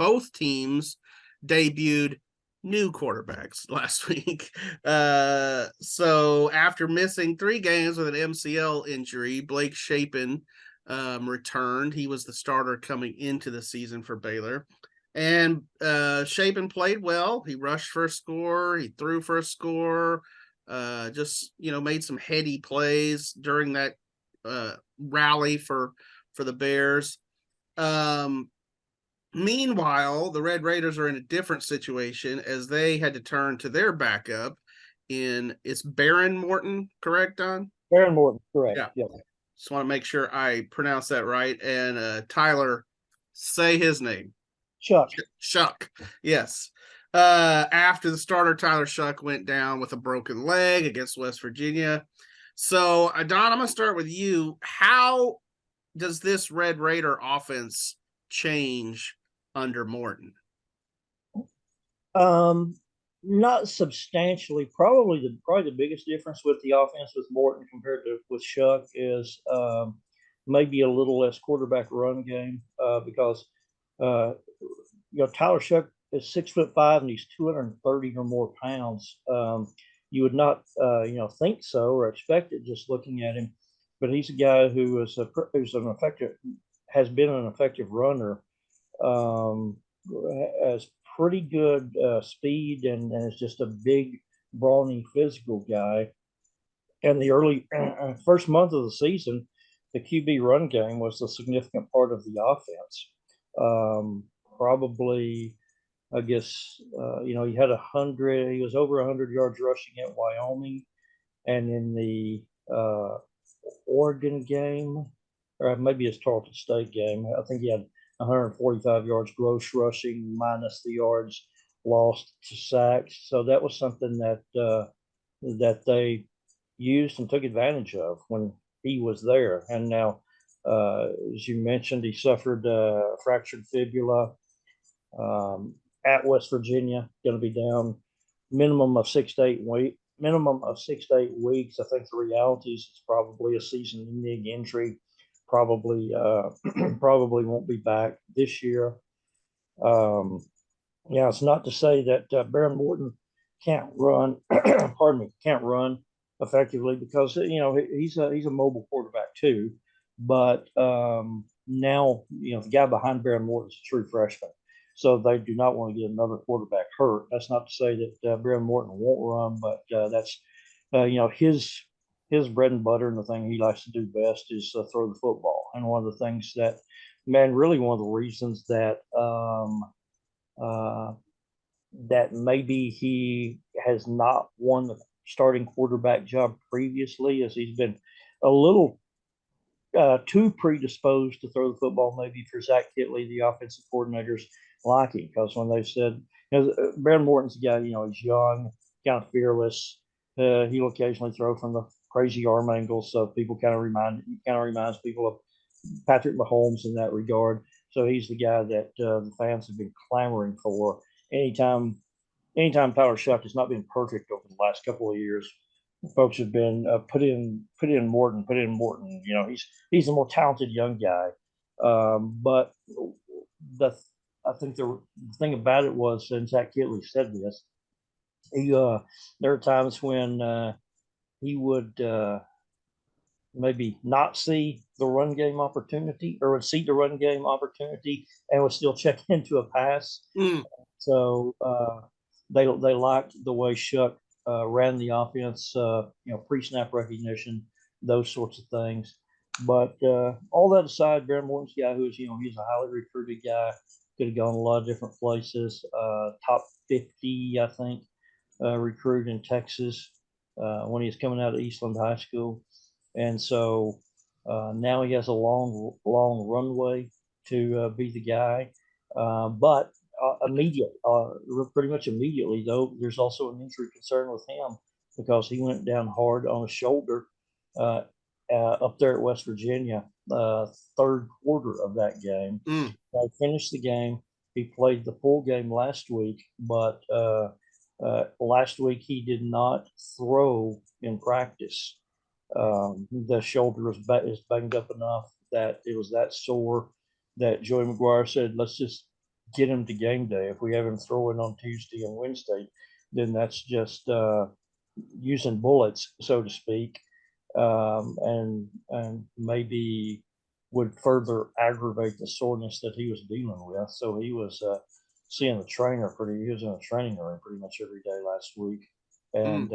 both teams debuted new quarterbacks last week. So after missing 3 games with an MCL injury, Blake Shapen returned. He was the starter coming into the season for Baylor. And Shapen played well. He rushed for a score. He threw for a score. Just, made some heady plays during that rally for the Bears. Meanwhile, the Red Raiders are in a different situation as they had to turn to their backup it's Behren Morton, correct, Don? Behren Morton, correct. Yeah. Yep. Just want to make sure I pronounce that right. And Tyler, say his name. Shough. Yes. After the starter, Tyler Shough went down with a broken leg against West Virginia. So, Don, I'm going to start with you. How does this Red Raider offense change under Morton? Not substantially. Probably the biggest difference with the offense with Morton compared to with Shough is maybe a little less quarterback run game because Tyler Shough is 6'5" and he's 230 or more pounds. You would not think so or expect it just looking at him, but he's a guy who has been an effective runner. Has pretty good speed and is just a big, brawny, physical guy. And the early first month of the season, the QB run game was a significant part of the offense. Probably, I guess, he had 100. He was over 100 yards rushing at Wyoming, and in the Oregon game, or maybe his Tarleton State game, I think he had 145 yards gross rushing minus the yards lost to sacks. So that was something that they used and took advantage of when he was there. And now, as you mentioned, he suffered a fractured fibula at West Virginia. Going to be down minimum of 6 to 8 weeks. I think the reality is it's probably a season-ending injury. Probably won't be back this year. It's not to say that Behren Morton can't run. Can't run effectively because he's a mobile quarterback too. But now the guy behind Behren Morton is a true freshman, so they do not want to get another quarterback hurt. That's not to say that Behren Morton won't run, but that's his bread and butter and the thing he likes to do best is throw the football. And one of the things really one of the reasons that that maybe he has not won the starting quarterback job previously is he's been a little too predisposed to throw the football maybe for Zach Kittley, the offensive coordinator's liking. Because when they said, Behren Morton's a guy, he's young, kind of fearless. He'll occasionally throw from the crazy arm angles, so people kind of reminds people of Patrick Mahomes in that regard. So he's the guy that the fans have been clamoring for. Anytime Tyler Shough has not been perfect over the last couple of years, folks have been put in Morton. He's a more talented young guy. But I think the thing about it was, and Zach Kittley said this, there are times when he would maybe not see the run game opportunity, or would see the run game opportunity and would still check into a pass. So they liked the way Shough ran the offense, pre-snap recognition, those sorts of things. But all that aside, Behren Morton's a guy who's, he's a highly recruited guy, could have gone a lot of different places, top 50, I think, recruit in Texas when he was coming out of Eastland High School. And so now he has a long runway to be the guy. But pretty much immediately, though, there's also an injury concern with him because he went down hard on his shoulder up there at West Virginia, third quarter of that game. They finished the game. He played the full game last week, but last week he did not throw in practice. The shoulder is banged up enough that it was that sore that Joey McGuire said, let's just get him to game day. If we have him throwing on Tuesday and Wednesday, then that's just using bullets, so to speak, and maybe would further aggravate the soreness that he was dealing with. So he was seeing the trainer he was in a training room pretty much every day last week, and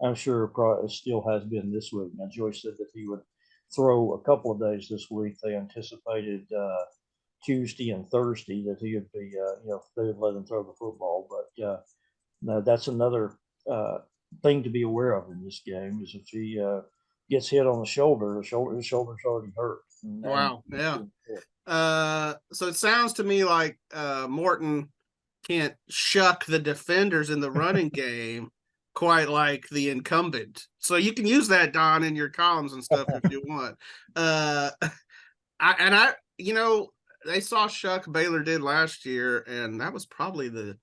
I'm sure it still has been this week. Now Joyce said that he would throw a couple of days this week. They anticipated Tuesday and Thursday that he would be, they would let him throw the football. But no, that's another thing to be aware of in this game is if he gets hit on the shoulder, his shoulder's already hurt. Wow. Yeah. So it sounds to me like Morton can't shuck the defenders in the running game quite like the incumbent. So you can use that, Don, in your columns and stuff if you want. They saw Shough Baylor did last year, and that was probably the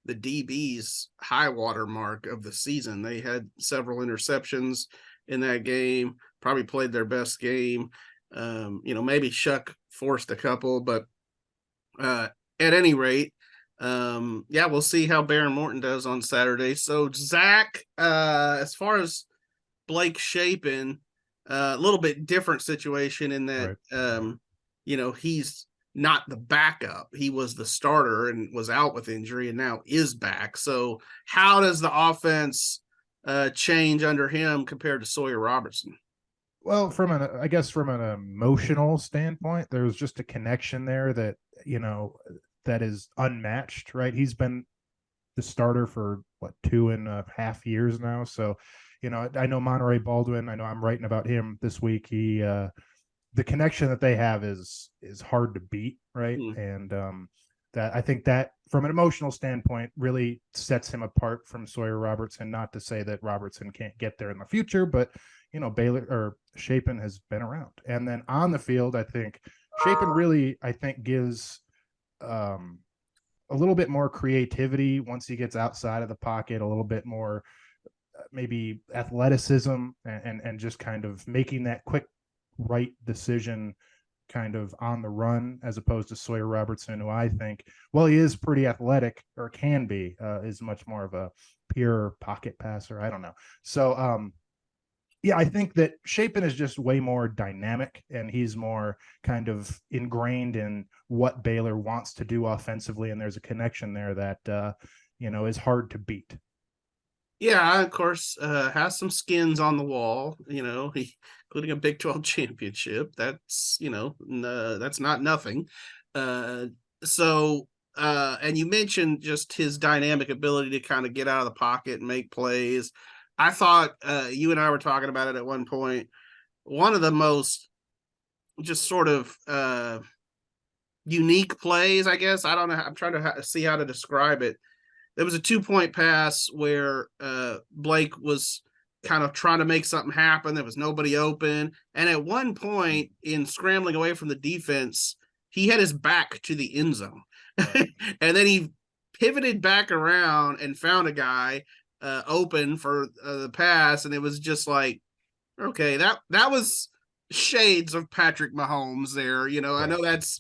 DB's high water mark of the season. They had several interceptions in that game, probably played their best game. Maybe Shough forced a couple, but at any rate, we'll see how Behren Morton does on Saturday. So Zach, as far as Blake Shapen, a little bit different situation in that, right. He's not the backup. He was the starter and was out with injury and now is back. So how does the offense change under him compared to Sawyer Robertson? Well, from an emotional standpoint, there's just a connection there that, that is unmatched, right? He's been the starter for 2.5 years now. So, I know Monterey Baldwin, I know I'm writing about him this week. He, the connection that they have is hard to beat. Right. And, that I think that from an emotional standpoint really sets him apart from Sawyer Robertson. Not to say that Robertson can't get there in the future, but Baylor or Shapen has been around. And then on the field, I think Shapen really, gives a little bit more creativity once he gets outside of the pocket, a little bit more maybe athleticism and just kind of making that quick right decision kind of on the run, as opposed to Sawyer Robertson, who I think, well, he is pretty athletic, or can be, is much more of a pure pocket passer. I don't know. So, I think that Shapen is just way more dynamic, and he's more kind of ingrained in what Baylor wants to do offensively, and there's a connection there that, is hard to beat. Yeah, of course, has some skins on the wall, including a Big 12 championship. That's, that's not nothing. And you mentioned just his dynamic ability to kind of get out of the pocket and make plays. I thought you and I were talking about it at one point. One of the most just sort of unique plays, I guess. I don't know. I'm trying to see how to describe it. There was a 2-point pass where Blake was kind of trying to make something happen. There was nobody open. And at one point in scrambling away from the defense, he had his back to the end zone. And then he pivoted back around and found a guy open for the pass. And it was just like, okay, that was shades of Patrick Mahomes there. I know that's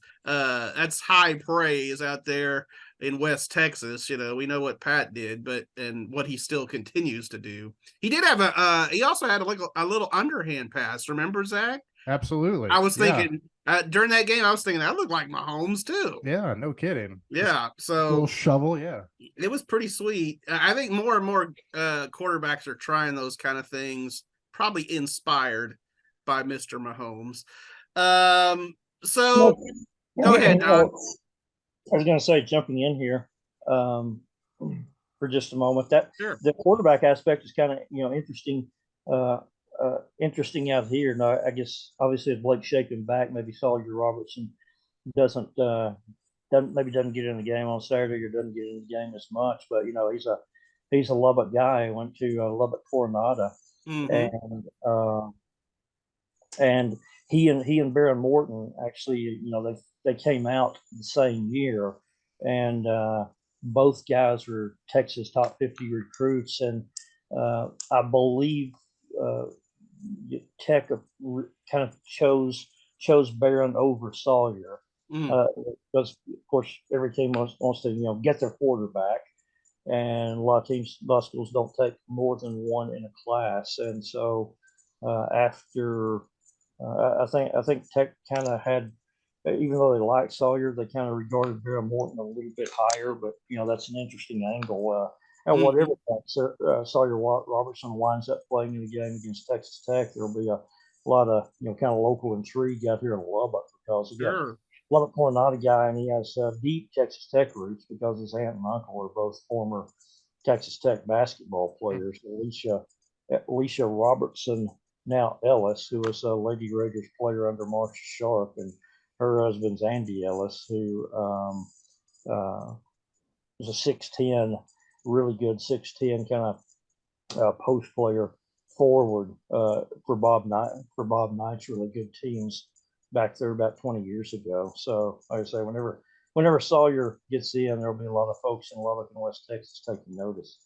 high praise out there in West Texas. We know what Pat did, and what he still continues to do. He did have he also had a little underhand pass. Remember, Zach? Absolutely. I was thinking during that game, I was thinking that looked like Mahomes too. Yeah, no kidding. Yeah. So little shovel. Yeah. It was pretty sweet. I think more and more quarterbacks are trying those kind of things, probably inspired by Mr. Mahomes. So go ahead, Don. I was going to say, jumping in here for just a moment, that Sure. The quarterback aspect is kind of interesting. Interesting out here. Now, I guess obviously if Blake Shapen back, maybe Sawyer Robertson doesn't get in the game on Saturday, or doesn't get in the game as much. But he's a Lubbock guy. Went to Lubbock Coronado, and he and Behren Morton actually, they came out the same year, and both guys were Texas top 50 recruits, and I believe Tech kind of chose Behren over Sawyer, Because of course every team wants to get their quarterback, and a lot of teams, a lot of schools don't take more than one in a class, and so after I think Tech kind of had, even though they liked Sawyer, they kind of regarded Behren Morton a little bit higher. But that's an interesting angle. And whatever Sawyer Robertson winds up playing in the game against Texas Tech, there'll be a lot of kind of local intrigue out here in Lubbock, because again, Lubbock Coronado guy, and he has deep Texas Tech roots because his aunt and uncle are both former Texas Tech basketball players. Alicia Robertson, now Ellis, who was a Lady Raiders player under Marcia Sharp, and her husband's Andy Ellis, who was a 6'10", really good 6'10" kind of post player forward for Bob Knight's really good teams back there about 20 years ago. So like I say, whenever Sawyer gets in, there'll be a lot of folks in Lubbock and West Texas taking notice.